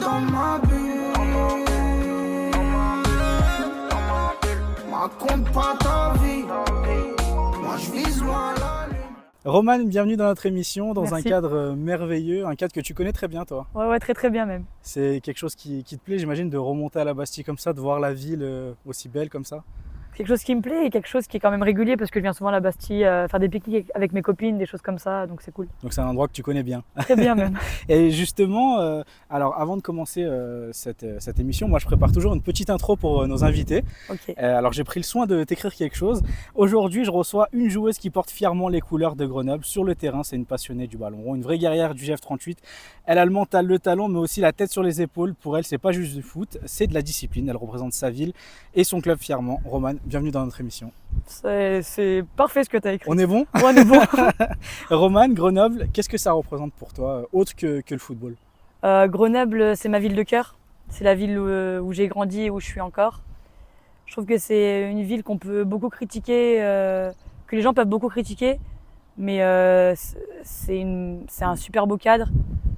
dans ma bulle. Raconte pas ta vie. Moi je vise loin la lune. Roman, bienvenue dans notre émission, dans Merci. un cadre merveilleux, un cadre que tu connais très bien toi. Ouais, très très bien même. C'est quelque chose qui te plaît, j'imagine, de remonter à la Bastille comme ça, de voir la ville aussi belle comme ça. Quelque chose qui me plaît et quelque chose qui est quand même régulier parce que je viens souvent à la Bastille faire des pique-niques avec mes copines, des choses comme ça, donc c'est cool. Donc c'est un endroit que tu connais bien. Très bien même. Et justement, alors avant de commencer cette émission, moi je prépare toujours une petite intro pour nos invités. Ok. Alors j'ai pris le soin de t'écrire quelque chose. Aujourd'hui, je reçois une joueuse qui porte fièrement les couleurs de Grenoble sur le terrain. C'est une passionnée du ballon rond, une vraie guerrière du GF38. Elle a le mental, le talent, mais aussi la tête sur les épaules. Pour elle, c'est pas juste du foot, c'est de la discipline. Elle représente sa ville et son club fièrement. Roman, bienvenue dans notre émission. C'est parfait ce que tu as écrit. On est bon? Ouais, on est bon. Roman, Grenoble, qu'est-ce que ça représente pour toi, autre que le football? Grenoble, c'est ma ville de cœur. C'est la ville où j'ai grandi et où je suis encore. Je trouve que c'est une ville qu'on peut beaucoup critiquer, que les gens peuvent beaucoup critiquer, mais c'est un super beau cadre,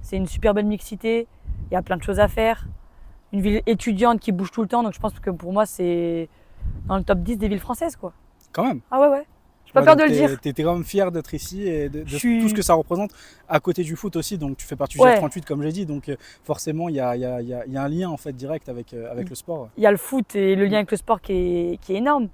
c'est une super belle mixité, il y a plein de choses à faire. Une ville étudiante qui bouge tout le temps, donc je pense que pour moi c'est dans le top 10 des villes françaises, quoi. Quand même. Ah ouais. J'ai pas peur de le dire. T'es quand même fier d'être ici et de suis- tout ce que ça représente à côté du foot aussi. Donc tu fais partie du Ouais. GF38 comme j'ai dit. Donc forcément il y a un lien en fait direct avec le sport. Il y a le foot et le lien avec le sport qui est énorme.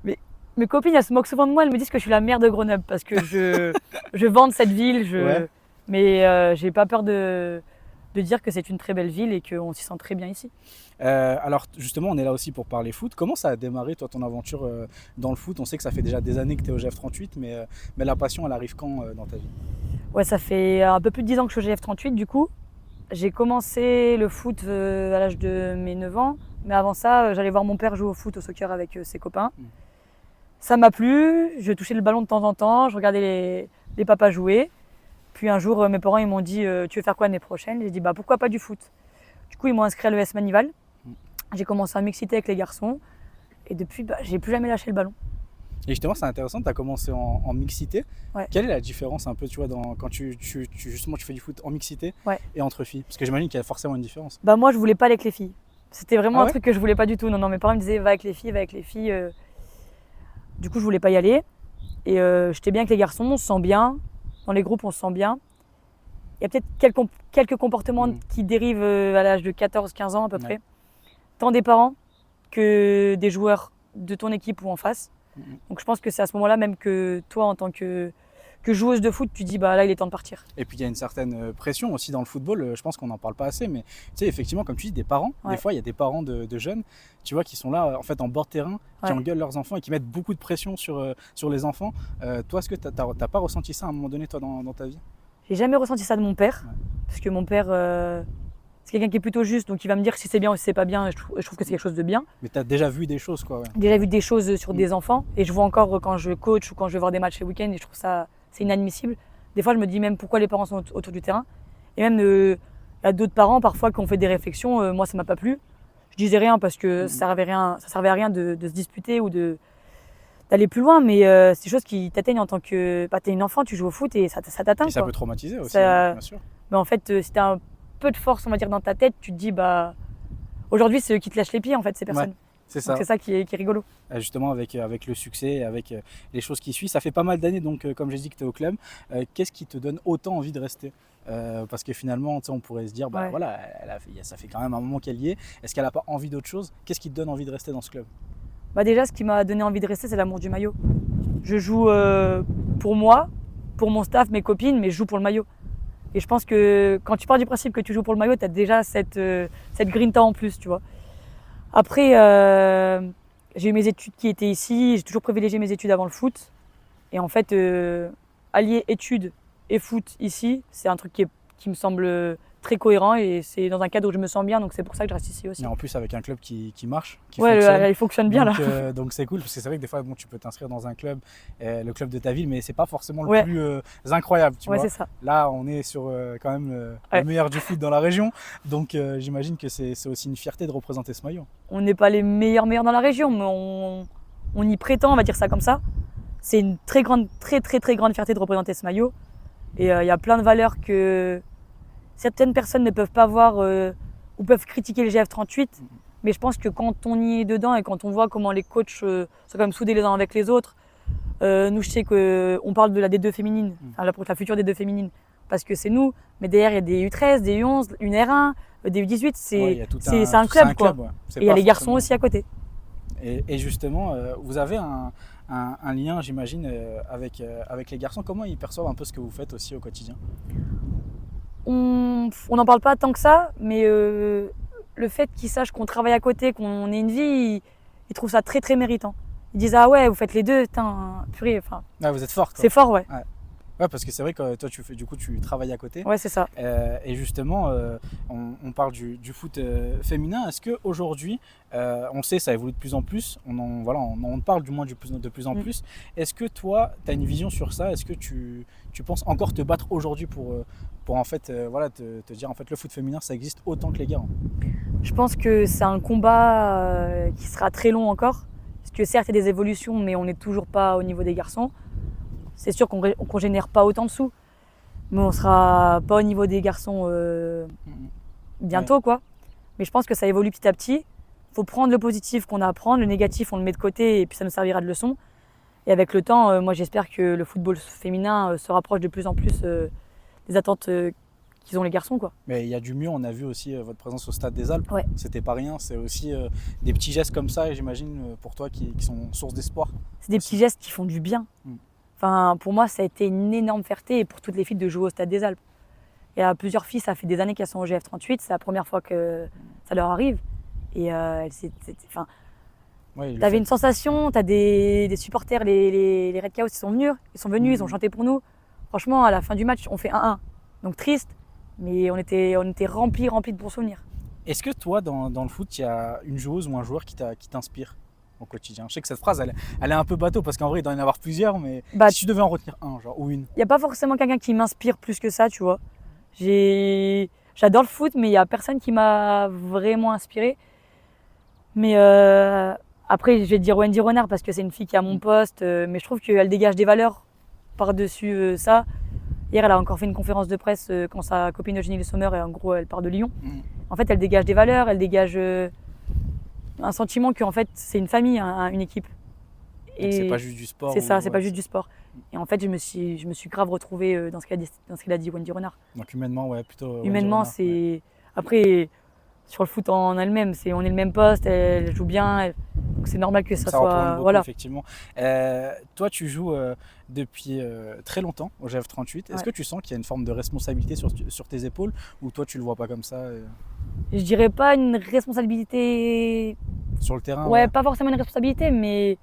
Mais mes copines, elles se moquent souvent de moi, elles me disent que je suis la mère de Grenoble parce que je vante cette ville. Ouais. Mais j'ai pas peur de dire que c'est une très belle ville et qu'on s'y sent très bien ici. Alors justement on est là aussi pour parler foot. Comment ça a démarré toi ton aventure dans le foot? On sait que ça fait déjà des années que tu es au GF38 mais la passion elle arrive quand dans ta vie? Ouais, ça fait un peu plus de 10 ans que je suis au GF38 du coup. J'ai commencé le foot à l'âge de mes 9 ans. Mais avant ça, j'allais voir mon père jouer au foot, au soccer avec ses copains. Ça m'a plu, je touchais le ballon de temps en temps, je regardais les papas jouer. Puis un jour, mes parents ils m'ont dit tu veux faire quoi l'année prochaine? J'ai dit bah pourquoi pas du foot. Du coup, ils m'ont inscrit à l'ES Manival. J'ai commencé à mixiter avec les garçons. Et depuis, j'ai plus jamais lâché le ballon. Et justement c'est intéressant, tu as commencé en mixité. Ouais. Quelle est la différence un peu tu vois, quand justement tu fais du foot en mixité Ouais. et entre filles? Parce que j'imagine qu'il y a forcément une différence. Bah moi, je voulais pas aller avec les filles. C'était vraiment Ah un ouais truc que je voulais pas du tout. Non, mes parents me disaient va avec les filles, va avec les filles. Du coup, je voulais pas y aller. Et j'étais bien avec les garçons, on se sent bien. Dans les groupes, on se sent bien. Il y a peut-être quelques comportements qui dérivent à l'âge de 14-15 ans à peu près. Tant des parents que des joueurs de ton équipe ou en face. Donc je pense que c'est à ce moment-là même que toi, en tant que joueuse de foot, tu dis bah là il est temps de partir. Et puis il y a une certaine pression aussi dans le football, je pense qu'on n'en parle pas assez, mais tu sais effectivement comme tu dis des parents, Ouais. des fois il y a des parents de jeunes, tu vois, qui sont là en fait en bord de terrain, qui Ouais. engueulent leurs enfants et qui mettent beaucoup de pression sur les enfants. Toi, est-ce que t'as pas ressenti ça à un moment donné toi dans ta vie? J'ai jamais ressenti ça de mon père, Ouais. parce que mon père c'est quelqu'un qui est plutôt juste, donc il va me dire si c'est bien ou si c'est pas bien, et je trouve que c'est quelque chose de bien. Mais tu as déjà vu des choses quoi. Ouais. Déjà vu des choses sur des enfants, et je vois encore quand je coach ou quand je vais voir des matchs les week-ends, et je trouve ça c'est inadmissible. Des fois je me dis même pourquoi les parents sont autour du terrain, et même il y a d'autres parents parfois qui ont fait des réflexions, moi ça m'a pas plu. Je disais rien parce que ça servait à rien de se disputer ou d'aller plus loin, mais c'est des choses qui t'atteignent en tant que t'es une enfant, tu joues au foot et ça t'atteint. Et ça quoi. peut traumatiser aussi, Ça- bien sûr. Mais en fait, si tu as un peu de force, on va dire, dans ta tête, tu te dis, bah, aujourd'hui, c'est eux qui te lâchent les pieds, en fait, ces personnes. C'est ça. Donc c'est ça qui est rigolo. Justement avec le succès, avec les choses qui suivent. Ça fait pas mal d'années donc comme j'ai dit que tu es au club. Qu'est-ce qui te donne autant envie de rester? Parce que finalement on pourrait se dire bah Ouais. voilà, ça fait quand même un moment qu'elle y est. Est-ce qu'elle n'a pas envie d'autre chose? Qu'est-ce qui te donne envie de rester dans ce club? Bah, déjà, ce qui m'a donné envie de rester, c'est l'amour du maillot. Je joue pour moi, pour mon staff, mes copines, mais je joue pour le maillot. Et je pense que quand tu pars du principe que tu joues pour le maillot, tu as déjà cette grinta en plus, tu vois. Après, j'ai eu mes études qui étaient ici, j'ai toujours privilégié mes études avant le foot. Et en fait, allier études et foot ici, c'est un truc qui me semble très cohérent et c'est dans un cadre où je me sens bien, donc c'est pour ça que je reste ici aussi. Et en plus avec un club qui marche, qui Ouais, fonctionne. il fonctionne bien donc, là. donc c'est cool parce que c'est vrai que des fois bon, tu peux t'inscrire dans un club, le club de ta ville, mais c'est pas forcément le Ouais. plus incroyable. Tu Ouais, vois. c'est ça. Là, on est sur quand même le meilleur du foot dans la région, donc j'imagine que c'est aussi une fierté de représenter ce maillot. On n'est pas les meilleurs dans la région, mais on y prétend, on va dire ça comme ça. C'est une très grande fierté de représenter ce maillot. Et il y a plein de valeurs que certaines personnes ne peuvent pas voir ou peuvent critiquer le GF38, mais je pense que quand on y est dedans et quand on voit comment les coachs sont quand même soudés les uns avec les autres, nous, je sais qu'on parle de la D2 féminine, enfin, la future D2 féminine, parce que c'est nous, mais derrière, il y a des U13, des U11, une R1, des U18, c'est un club, quoi. Ouais. Et il y a les garçons aussi à côté. Et justement, vous avez un lien, j'imagine, avec les garçons. Comment ils perçoivent un peu ce que vous faites aussi au quotidien? On n'en parle pas tant que ça, mais le fait qu'ils sachent qu'on travaille à côté, qu'on ait une vie, ils trouvent ça très très méritant. Ils disent ah ouais, vous faites les deux, putain, purée, enfin. Ah, vous êtes fort, quoi. C'est fort, ouais. Ouais, parce que c'est vrai que toi, tu travailles à côté. Ouais, c'est ça. Et justement, on parle du foot féminin. Est-ce qu'aujourd'hui, on le sait, ça évolue de plus en plus, on en parle du moins de plus en plus. Est-ce que toi, tu as une vision sur ça? Est-ce que tu penses encore te battre aujourd'hui pour en fait, te dire en fait le foot féminin, ça existe autant que les gars? Je pense que c'est un combat qui sera très long encore. Parce que certes, il y a des évolutions, mais on n'est toujours pas au niveau des garçons. C'est sûr qu'on génère pas autant de sous, mais on sera pas au niveau des garçons bientôt, quoi. Mais je pense que ça évolue petit à petit. Il faut prendre le positif qu'on a à prendre, le négatif on le met de côté et puis ça nous servira de leçon. Et avec le temps, moi j'espère que le football féminin se rapproche de plus en plus des attentes qu'ils ont les garçons, quoi. Mais il y a du mieux, on a vu aussi votre présence au Stade des Alpes. Ouais. C'était pas rien, c'est aussi des petits gestes comme ça, j'imagine, pour toi qui sont source d'espoir. C'est des petits gestes qui font du bien. Enfin, pour moi, ça a été une énorme fierté et pour toutes les filles de jouer au Stade des Alpes. Il y a plusieurs filles, ça fait des années qu'elles sont au GF38, c'est la première fois que ça leur arrive. Et t'avais une sensation, t'as des supporters, les Red Chaos, ils sont venus, ils ont chanté pour nous. Franchement, à la fin du match, on fait 1-1. Donc triste, mais on était remplis de bons souvenirs. Est-ce que toi, dans le foot, il y a une joueuse ou un joueur qui t'inspire au quotidien? Je sais que cette phrase, elle est un peu bateau parce qu'en vrai, il doit y en avoir plusieurs, mais si tu devais en retenir un, genre, ou une. Il n'y a pas forcément quelqu'un qui m'inspire plus que ça, tu vois. J'adore le foot, mais il n'y a personne qui m'a vraiment inspiré. Mais après, je vais dire Wendy Renard parce que c'est une fille qui est à mon poste, mais je trouve qu'elle dégage des valeurs par-dessus ça. Hier, elle a encore fait une conférence de presse quand sa copine Eugénie Le Sommer, et en gros, elle part de Lyon. En fait, elle dégage des valeurs, elle dégage un sentiment qu'en fait, c'est une famille, une équipe. Et c'est pas juste du sport. C'est ça, c'est pas juste du sport. Et en fait, je me suis grave retrouvée dans ce qu'elle a dit Wendy Renard. Donc humainement, ouais, plutôt. Humainement, c'est. Ouais. Après, sur le foot en elle-même, on est le même poste, elle joue bien, donc c'est normal que ça soit. Beaucoup, voilà. Effectivement. Toi, tu joues depuis très longtemps au GF38. Est-ce que tu sens qu'il y a une forme de responsabilité sur tes épaules ou toi, tu le vois pas comme ça Je dirais pas une responsabilité. Sur le terrain? Ouais, pas forcément une responsabilité, mais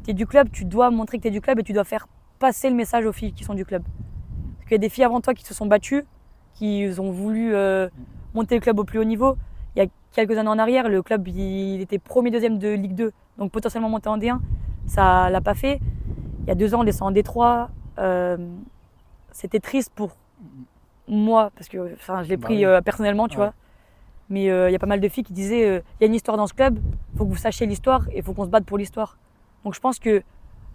tu es du club, tu dois montrer que tu es du club et tu dois faire passer le message aux filles qui sont du club. Parce qu'il y a des filles avant toi qui se sont battues, qui ont voulu monter le club au plus haut niveau. Il y a quelques années en arrière, le club il était premier, deuxième de Ligue 2, donc potentiellement monté en D1. Ça l'a pas fait. Il y a 2 ans, on descend en D3. C'était triste pour moi, parce que je l'ai pris personnellement, tu vois. Mais il y a pas mal de filles qui disaient il y a une histoire dans ce club, il faut que vous sachiez l'histoire et il faut qu'on se batte pour l'histoire. Donc je pense que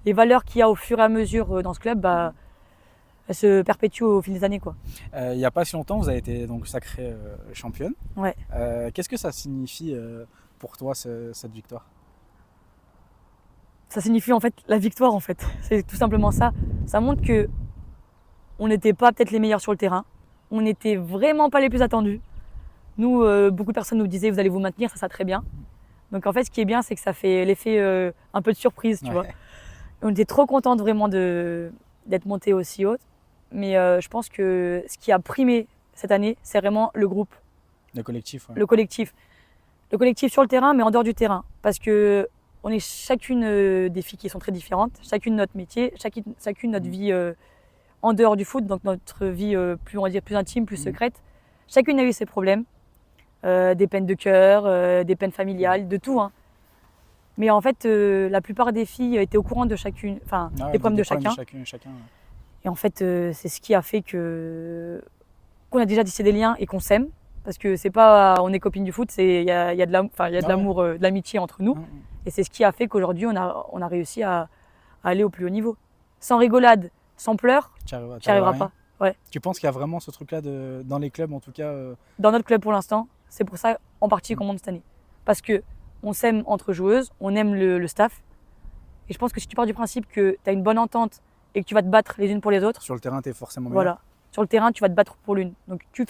les valeurs qu'il y a au fur et à mesure dans ce club, elles se perpétuent au fil des années, quoi. Il n'y a pas si longtemps, vous avez été donc sacrée championne. Ouais. Qu'est-ce que ça signifie pour toi, cette victoire? Ça signifie en fait la victoire, en fait. C'est tout simplement ça. Ça montre que on n'était pas peut-être les meilleurs sur le terrain. On n'était vraiment pas les plus attendus. Nous, beaucoup de personnes nous disaient vous allez vous maintenir, ça très bien. Donc en fait, ce qui est bien, c'est que ça fait l'effet un peu de surprise, tu vois. Et on était trop contentes vraiment d'être montées aussi haute. Mais je pense que ce qui a primé cette année, c'est vraiment le groupe. Le collectif, ouais. Le collectif. Le collectif sur le terrain, mais en dehors du terrain. Parce que on est chacune des filles qui sont très différentes, chacune notre métier, chacune notre vie en dehors du foot, donc notre vie plus intime, plus secrète. Chacune a eu ses problèmes, des peines de cœur, des peines familiales, de tout. Hein. Mais en fait, la plupart des filles étaient au courant de chacune, des problèmes de chacun. Et en fait, c'est ce qui a fait qu'on a déjà tissé des liens et qu'on s'aime. Parce que c'est pas on est copines du foot, il y a de l'amour, de l'amitié entre nous. Et c'est ce qui a fait qu'aujourd'hui, on a réussi à aller au plus haut niveau. Sans rigolade, sans pleurs, tu n'y arriveras pas. Ouais. Tu penses qu'il y a vraiment ce truc-là dans les clubs, en tout cas Dans notre club pour l'instant, c'est pour ça en partie qu'on monte cette année. Parce que on s'aime entre joueuses, on aime le staff. Et je pense que si tu pars du principe que tu as une bonne entente et que tu vas te battre les unes pour les autres, Sur le terrain, tu es forcément meilleur. voilà. Sur le terrain, tu vas te battre pour l'une. Donc tu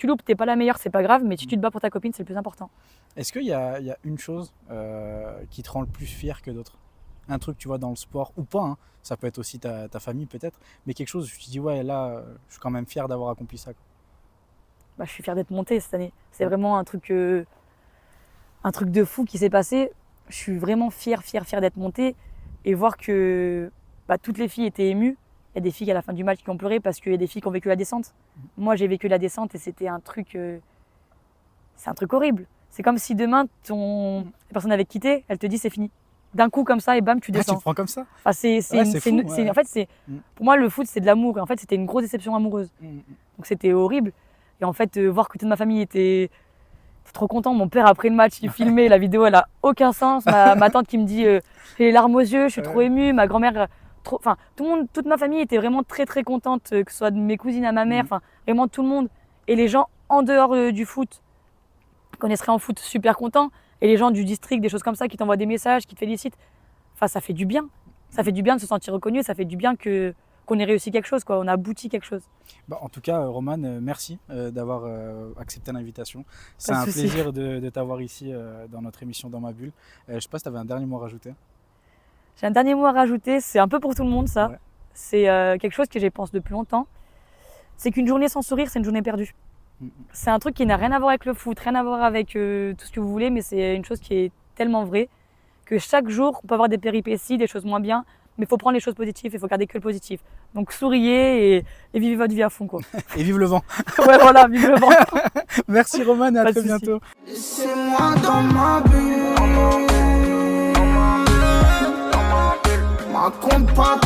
loupes, t'es pas la meilleure, c'est pas grave, mais si tu te bats pour ta copine, c'est le plus important. Est-ce qu'il y a une chose qui te rend le plus fier que d'autres? Un truc, tu vois, dans le sport, ou pas, hein, ça peut être aussi ta famille peut-être, mais quelque chose où tu te dis, ouais, là, je suis quand même fier d'avoir accompli ça, quoi. Bah, je suis fière d'être montée cette année. C'est vraiment un truc de fou qui s'est passé. Je suis vraiment fière d'être montée et voir que toutes les filles étaient émues. Il y a des filles à la fin du match qui ont pleuré parce qu'il y a des filles qui ont vécu la descente. Moi, j'ai vécu la descente et c'était un truc... c'est un truc horrible. C'est comme si demain, la personne avec qui t'es, elle te dit c'est fini. D'un coup comme ça et bam, tu Ah, tu descends. le prends comme ça? Enfin, en fait, pour moi, le foot, c'est de l'amour. Et en fait, c'était une grosse déception amoureuse. Donc c'était horrible. Et en fait, voir que toute ma famille était trop content. Mon père, après le match, il filmait. La vidéo, elle a aucun sens. Ma tante qui me dit j'ai les larmes aux yeux, je suis trop émue. Ma grand-mère, enfin, toute ma famille était vraiment très très contente, que ce soit de mes cousines à ma mère, enfin, vraiment tout le monde. Et les gens en dehors du foot, qu'on serait en foot, super contents. Et les gens du district, des choses comme ça, qui t'envoient des messages, qui te félicitent. Enfin, ça fait du bien. Ça fait du bien de se sentir reconnu. Ça fait du bien qu'on ait réussi quelque chose, quoi. On a abouti quelque chose. En tout cas, Romane, merci d'avoir accepté l'invitation. C'est Pas de un souci. plaisir de t'avoir ici dans notre émission Dans ma bulle. Je sais pas si tu avais un dernier mot à rajouter. J'ai un dernier mot à rajouter. C'est un peu pour tout le monde, ça. Ouais. C'est quelque chose que j'y pense depuis longtemps. C'est qu'une journée sans sourire, c'est une journée perdue. C'est un truc qui n'a rien à voir avec le foot, rien à voir avec tout ce que vous voulez, mais c'est une chose qui est tellement vraie que chaque jour, on peut avoir des péripéties, des choses moins bien, mais il faut prendre les choses positives, il faut garder que le positif. Donc souriez et vivez votre vie à fond, quoi. Et vive le vent. Ouais, voilà, vive le vent. Merci Romane et à Pas de très souci. bientôt. Laissez-moi dans ma bulle. Ma compte pas